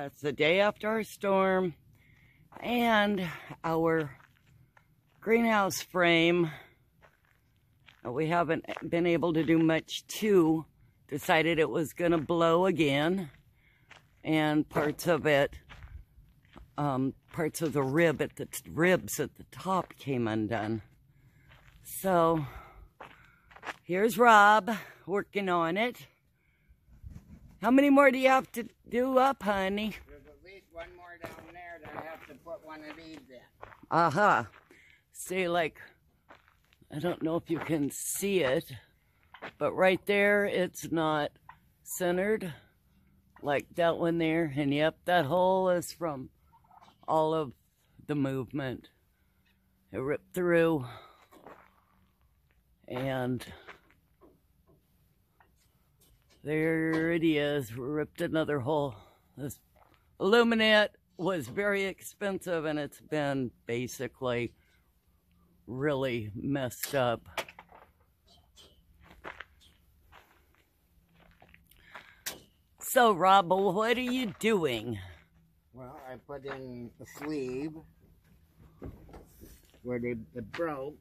It's the day after our storm, and our greenhouse frame we haven't been able to do much to. Decided it was going to blow again, and parts of it, parts of the ribs at the top came undone. So here's Rob working on it. How many more do you have to do up, honey? There's at least one more down there that I have to put one of these in. Uh-huh. See, like, I don't know if you can see it, but right there, it's not centered like that one there. And yep, that hole is from all of the movement. It ripped through, and there it is, ripped another hole. This aluminate was very expensive, and it's been basically really messed up. So, Rob, what are you doing? Well, I put in the sleeve where it broke.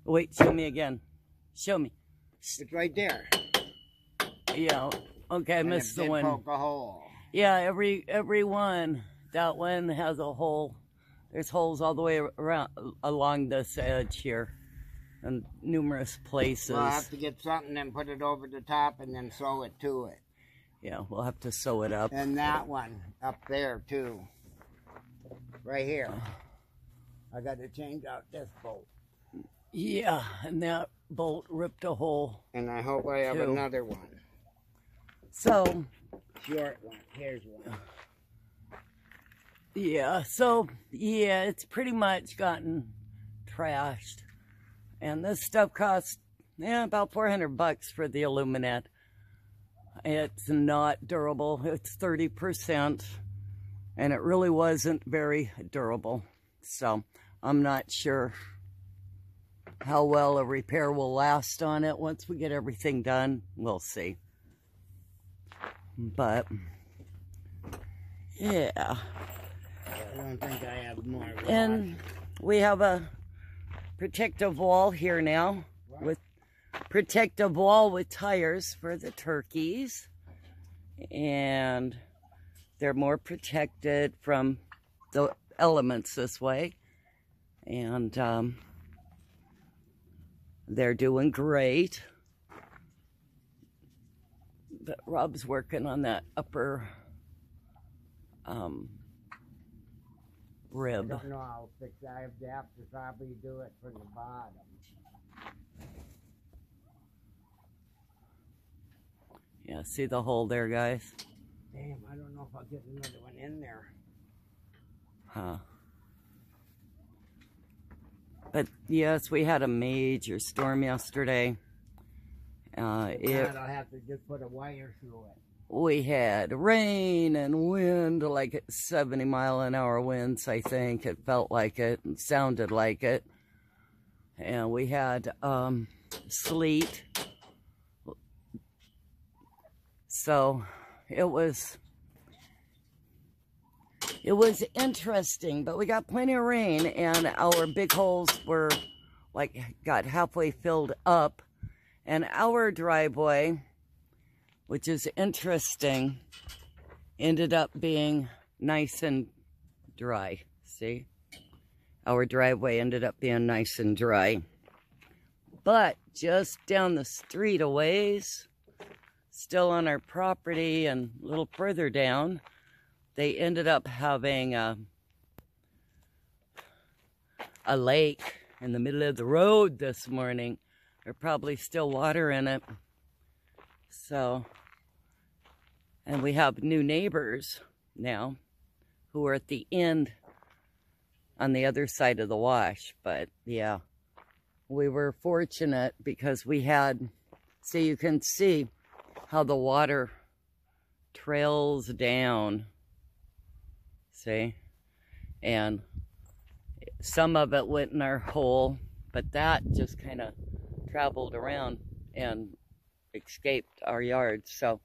Wait, show me again. Show me. It's right there. Yeah, okay, I missed the one. Poke a hole. Yeah, every one. That one has a hole. There's holes all the way around along this edge here, in numerous places. Well, I'll have to get something and put it over the top and then sew it to it. Yeah, we'll have to sew it up. And that one up there too. Right here. I got to change out this bolt. Yeah, and that bolt ripped a hole. And I hope I have another one. So, short one. Here's one. Yeah, so, yeah, it's pretty much gotten trashed. And this stuff costs, about $400 for the aluminate. It's not durable. It's 30%. And it really wasn't very durable. So, I'm not sure how well a repair will last on it. Once we get everything done, we'll see. But, yeah. I don't think I have more. And we have a protective wall here now. What? With protective wall with tires for the turkeys. And they're more protected from the elements this way. And they're doing great. But Rob's working on that upper rib. I don't know how to fix that. I have to probably do it from the bottom. Yeah, see the hole there, guys? Damn, I don't know if I'll get another one in there. Huh. But yes, we had a major storm yesterday. I'll have to just put a wire through it. We had rain and wind, like 70-mile-an-hour winds, I think. It felt like it and sounded like it. And we had sleet. So it was interesting, but we got plenty of rain, and our big holes were got halfway filled up. And our driveway, which is interesting, ended up being nice and dry. See? Our driveway ended up being nice and dry. But just down the street a ways, still on our property and a little further down, they ended up having a lake in the middle of the road this morning. There's probably still water in it. So, and we have new neighbors now who are at the end on the other side of the wash. But yeah, we were fortunate because we had, so you can see how the water trails down. See? And some of it went in our hole, but that just kind of traveled around and escaped our yard. So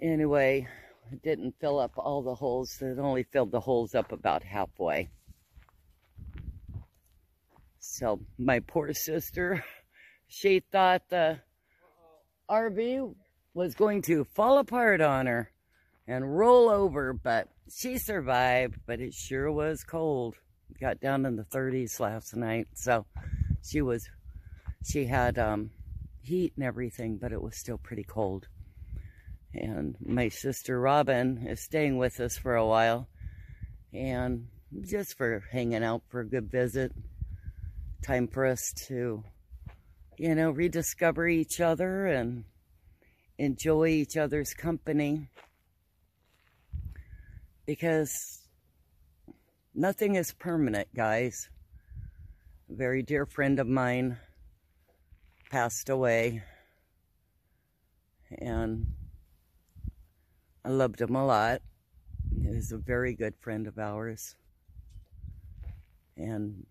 Anyway, it didn't fill up all the holes. It only filled the holes up about halfway. So my poor sister, she thought the RV was going to fall apart on her and roll over, but she survived. But it sure was cold. It got down in the 30s last night, so she had heat and everything, but it was still pretty cold. And my sister Robin is staying with us for a while, and just for hanging out for a good visit. Time for us to, you know, rediscover each other and enjoy each other's company. Because nothing is permanent, guys. A very dear friend of mine passed away, and I loved him a lot. He was a very good friend of ours, and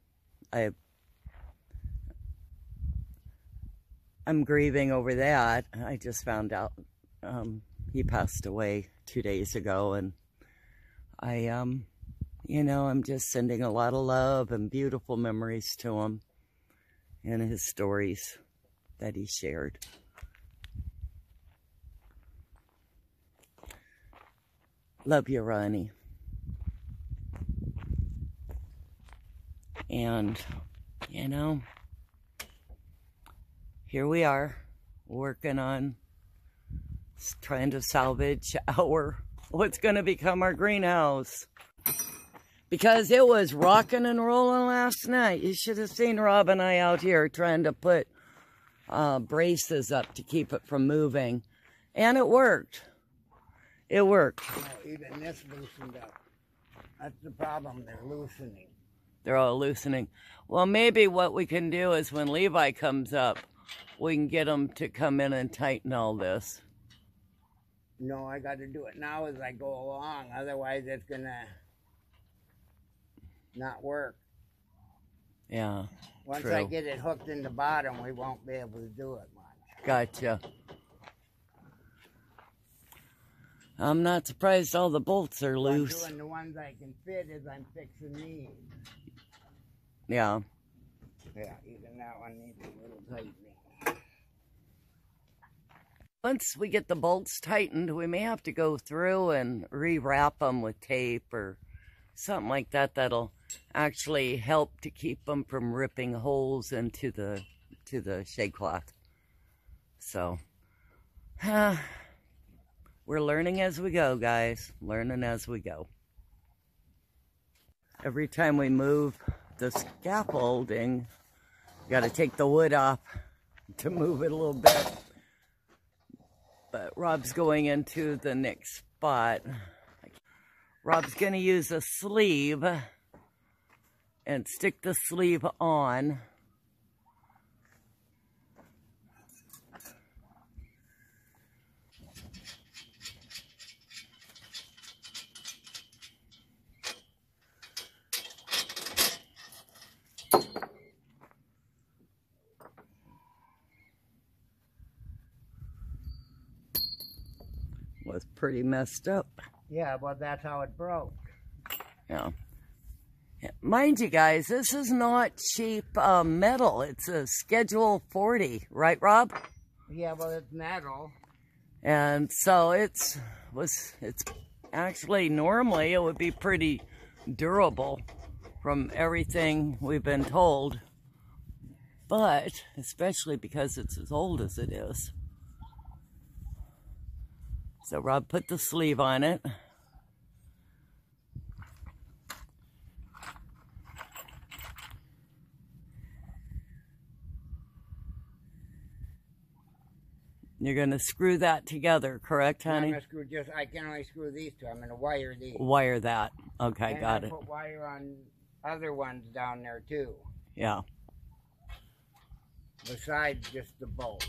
I'm grieving over that. I just found out he passed away 2 days ago, and you know, I'm just sending a lot of love and beautiful memories to him and his stories that he shared. Love you, Ronnie. And, you know, here we are, working on trying to salvage what's going to become our greenhouse. Because it was rocking and rolling last night. You should have seen Rob and I out here trying to put braces up to keep it from moving. And it worked. It worked. Oh, even this loosened up. That's the problem, they're loosening. They're all loosening. Well, maybe what we can do is when Levi comes up, we can get him to come in and tighten all this. No, I got to do it now as I go along. Otherwise, it's going to not work. Yeah, Once true. I get it hooked in the bottom, we won't be able to do it much. Gotcha. I'm not surprised all the bolts are loose. I'm doing the ones I can fit as I'm fixing these. Yeah. Yeah, even that one needs a little tightening. Once we get the bolts tightened, we may have to go through and rewrap them with tape or something like that. That'll actually help to keep them from ripping holes into the shade cloth. So, we're learning as we go, guys. Learning as we go. Every time we move the scaffolding, got to take the wood off to move it a little bit. But Rob's going into the next spot. Rob's going to use a sleeve and stick the sleeve on. Was pretty messed up. Yeah, well, that's how it broke. Yeah. Mind you guys, this is not cheap metal. It's a Schedule 40, right, Rob? Yeah, well, it's metal. And so it's actually, normally it would be pretty durable from everything we've been told. But, especially because it's as old as it is. So Rob put the sleeve on it. You're going to screw that together, correct, honey? I can only screw these two. I'm going to wire these. Wire that. Okay, and got I it. put wire on other ones down there, too. Yeah. Besides just the bolt.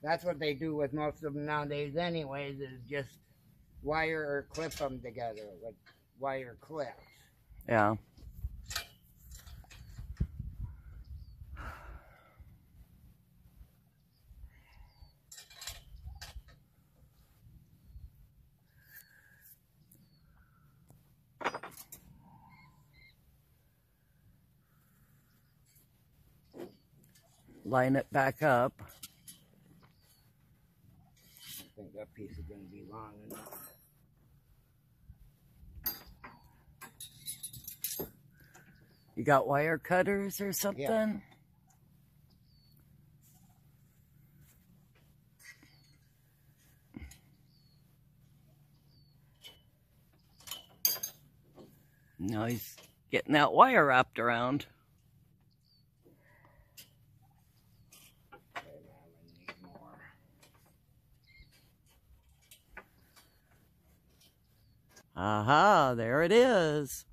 That's what they do with most of them nowadays anyways, is just wire or clip them together with wire clips. Yeah. line it back up. I think that piece is going to be long enough. You got wire cutters or something? Yeah. Now he's getting that wire wrapped around. Aha, there it is.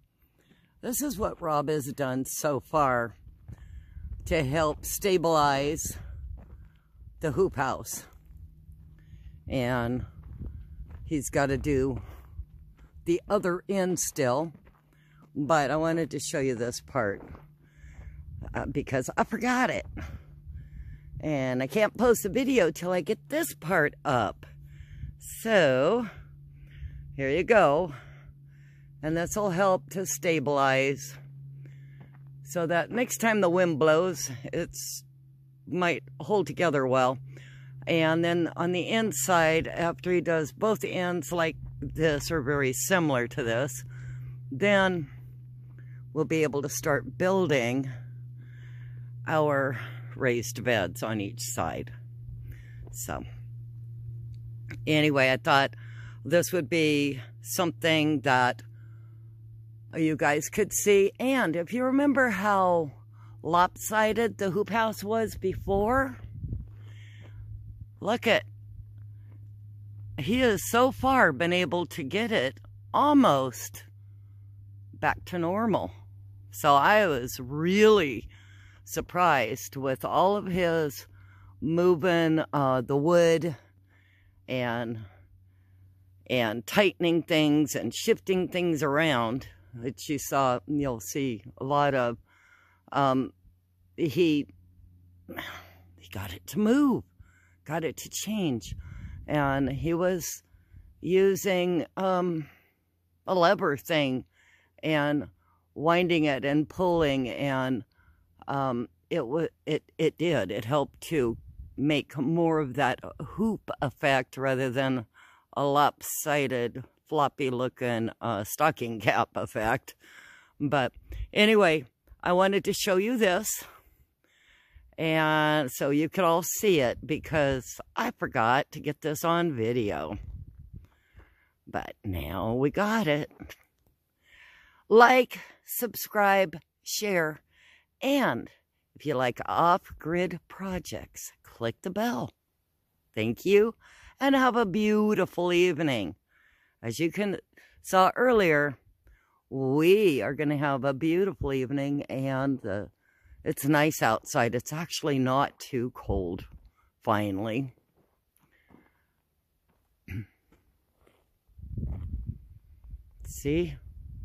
This is what Rob has done so far to help stabilize the hoop house. And he's got to do the other end still. But I wanted to show you this part because I forgot it. And I can't post a video till I get this part up. So, here you go. And this will help to stabilize so that next time the wind blows, it's might hold together well. And then on the inside, after he does both ends like this or very similar to this, then we'll be able to start building our raised beds on each side. So anyway, I thought this would be something that you guys could see. And if you remember how lopsided the hoop house was before, look at, he has so far been able to get it almost back to normal. So I was really surprised with all of his moving the wood and tightening things and shifting things around. That you saw, you'll see a lot of. He got it to move, got it to change, and he was using a lever thing and winding it and pulling, and it helped to make more of that hoop effect rather than a lopsided, floppy looking stocking cap effect. But anyway, I wanted to show you this, and so you could all see it because I forgot to get this on video. But now we got it. Like, subscribe, share, and if you like off-grid projects, click the bell. Thank you, and have a beautiful evening. As you saw earlier, we are going to have a beautiful evening, and it's nice outside. It's actually not too cold, finally. See?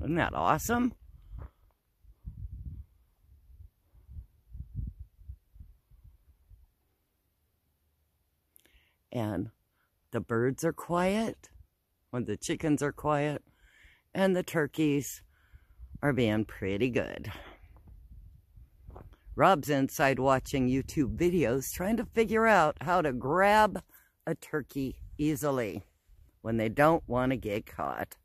Isn't that awesome? And the birds are quiet when the chickens are quiet, and the turkeys are being pretty good. Rob's inside watching YouTube videos trying to figure out how to grab a turkey easily when they don't want to get caught.